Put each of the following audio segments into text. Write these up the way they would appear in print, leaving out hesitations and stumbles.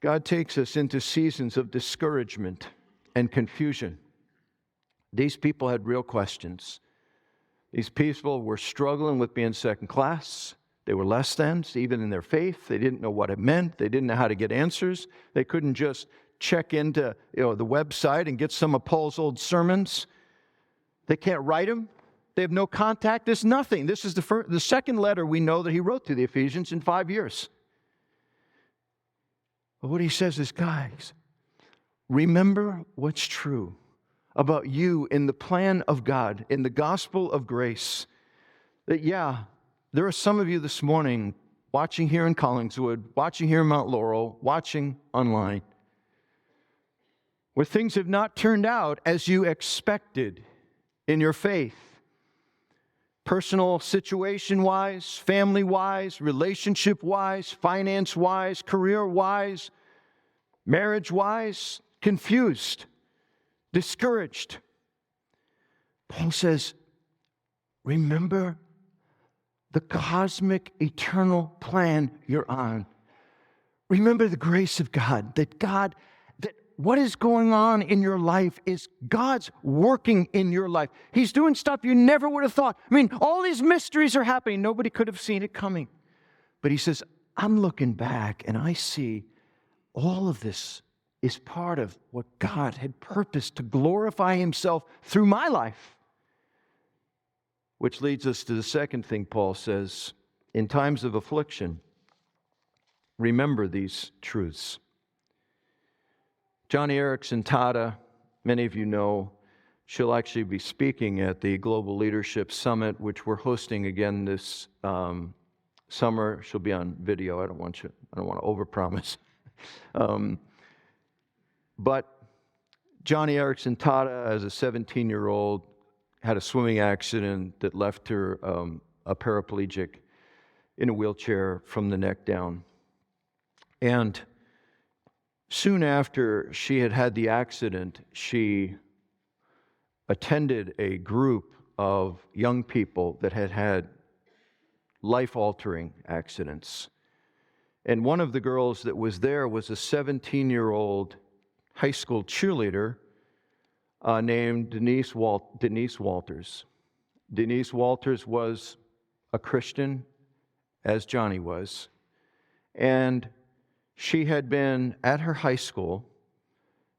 God takes us into seasons of discouragement and confusion. These people had real questions. These people were struggling with being second class. They were less than, even in their faith. They didn't know what it meant. They didn't know how to get answers. They couldn't just check into the website and get some of Paul's old sermons. They can't write them. They have no contact. There's nothing. This is the second letter we know that he wrote to the Ephesians in 5 years. But what he says is, guys, remember what's true about you in the plan of God, in the gospel of grace. That, there are some of you this morning watching here in Collingswood, watching here in Mount Laurel, watching online, where things have not turned out as you expected in your faith. Personal situation-wise, family-wise, relationship-wise, finance-wise, career-wise, marriage-wise, confused, discouraged. Paul says, remember the cosmic, eternal plan you're on. Remember the grace of God, that what is going on in your life is God's working in your life. He's doing stuff you never would have thought. I mean, all these mysteries are happening. Nobody could have seen it coming. But he says, I'm looking back and I see all of this is part of what God had purposed to glorify himself through my life. Which leads us to the second thing Paul says, in times of affliction, remember these truths. Joni Eareckson Tada, many of you know, she'll actually be speaking at the Global Leadership Summit, which we're hosting again this summer. She'll be on video. I don't want to overpromise. But Joni Eareckson Tada, as a 17-year-old, had a swimming accident that left her a paraplegic in a wheelchair from the neck down. And soon after she had the accident, she attended a group of young people that had life-altering accidents. And one of the girls that was there was a 17-year-old high school cheerleader named Denise Walters. Denise Walters was a Christian, as Johnny was, and she had been at her high school,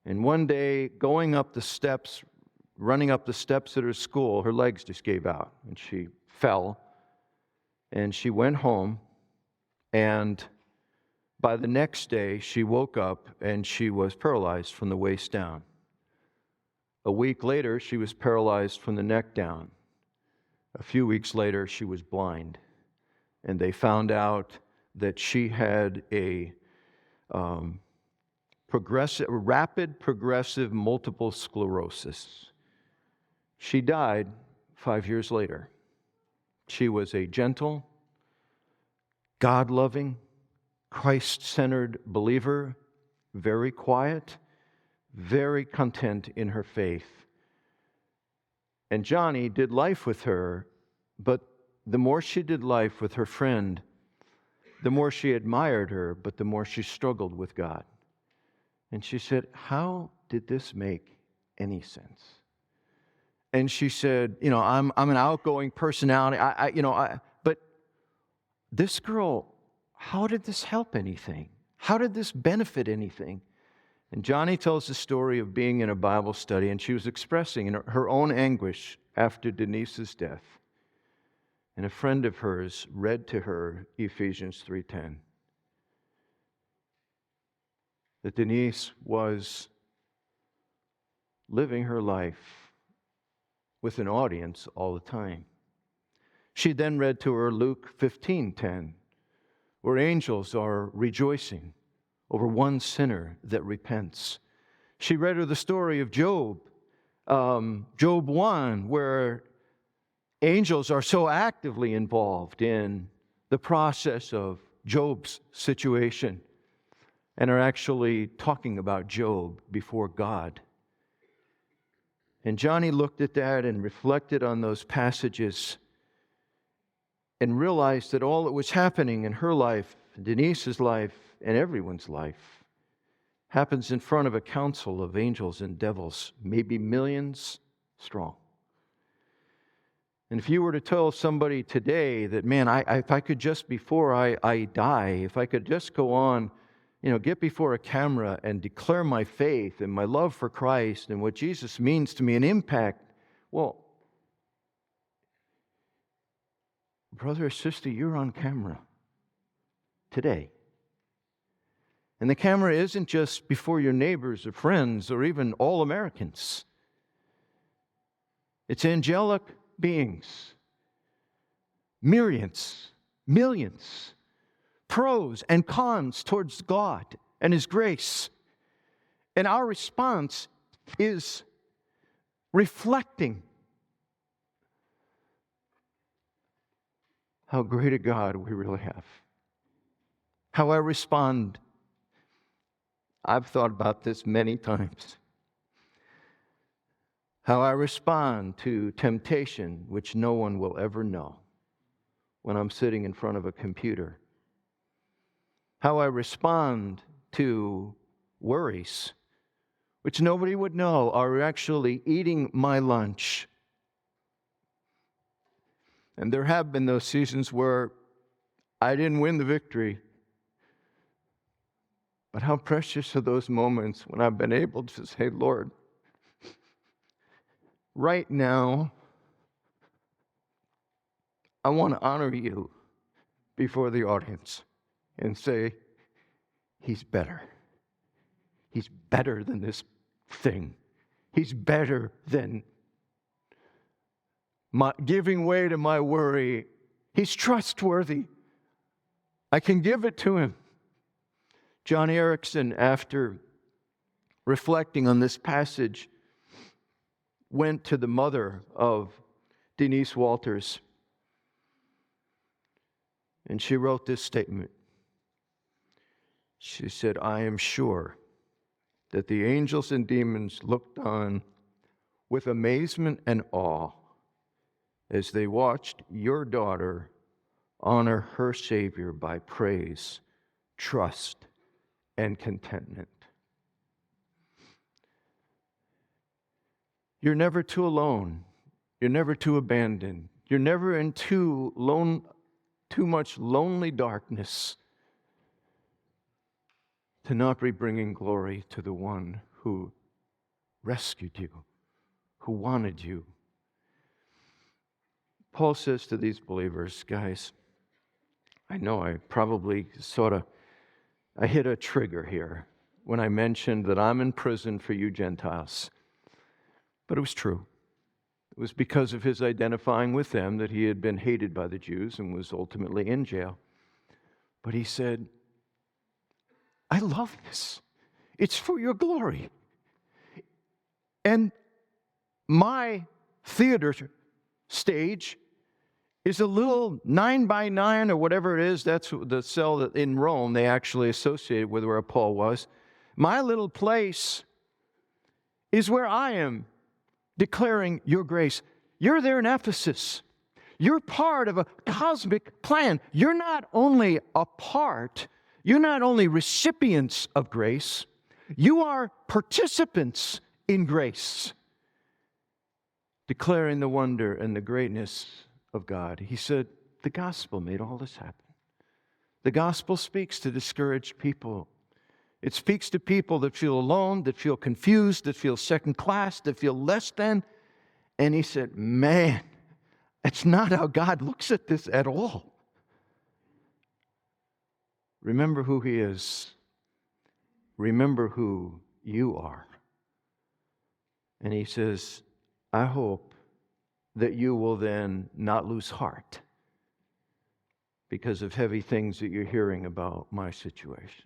and one day, running up the steps at her school, her legs just gave out, and she fell, and she went home, and by the next day, she woke up, and she was paralyzed from the waist down. A week later, she was paralyzed from the neck down. A few weeks later, she was blind, and they found out that she had a rapid progressive multiple sclerosis. She died 5 years later. She was a gentle, God-loving, Christ-centered believer, very quiet, very content in her faith. And Johnny did life with her, but the more she did life with her friend, the more she admired her, but the more she struggled with God. And she said, how did this make any sense? And she said, I'm an outgoing personality. But this girl, how did this help anything? How did this benefit anything? And Johnny tells the story of being in a Bible study, and she was expressing her own anguish after Denise's death. And a friend of hers read to her Ephesians 3:10. That Denise was living her life with an audience all the time. She then read to her Luke 15:10, where angels are rejoicing over one sinner that repents. She read her the story of Job, Job 1, where angels are so actively involved in the process of Job's situation and are actually talking about Job before God. And Johnny looked at that and reflected on those passages and realized that all that was happening in her life, Denise's life, and everyone's life happens in front of a council of angels and devils, maybe millions strong. And if you were to tell somebody today that, man, if I could just, before I die, if I could just go on, get before a camera and declare my faith and my love for Christ and what Jesus means to me and impact, well, brother or sister, you're on camera today. And the camera isn't just before your neighbors or friends or even all Americans. It's angelic beings, myriads, millions, pros and cons towards God and His grace. And our response is reflecting how great a God we really have. How I respond, I've thought about this many times. How I respond to temptation, which no one will ever know, when I'm sitting in front of a computer. How I respond to worries, which nobody would know are actually eating my lunch. And there have been those seasons where I didn't win the victory. But how precious are those moments when I've been able to say, Lord, right now, I want to honor you before the audience and say, He's better. He's better than this thing. He's better than my giving way to my worry. He's trustworthy. I can give it to Him. John Erickson, after reflecting on this passage, went to the mother of Denise Walters, and she wrote this statement. She said, I am sure that the angels and demons looked on with amazement and awe as they watched your daughter honor her Savior by praise, trust, and contentment. You're never too alone. You're never too abandoned. You're never in too much lonely darkness to not be bringing glory to the one who rescued you, who wanted you. Paul says to these believers, guys, I know I probably I hit a trigger here when I mentioned that I'm in prison for you Gentiles. But it was true. It was because of his identifying with them that he had been hated by the Jews and was ultimately in jail. But he said, I love this. It's for your glory. And my theater stage is a little 9x9 or whatever it is. That's the cell that in Rome they actually associated with where Paul was. My little place is where I am declaring your grace. You're there in Ephesus. You're part of a cosmic plan. You're not only recipients of grace, you are participants in grace, declaring the wonder and the greatness of God. He said, the gospel made all this happen. The gospel speaks to discouraged people. It speaks to people that feel alone, that feel confused, that feel second class, that feel less than. And he said, man, that's not how God looks at this at all. Remember who He is. Remember who you are. And he says, I hope that you will then not lose heart because of heavy things that you're hearing about my situation.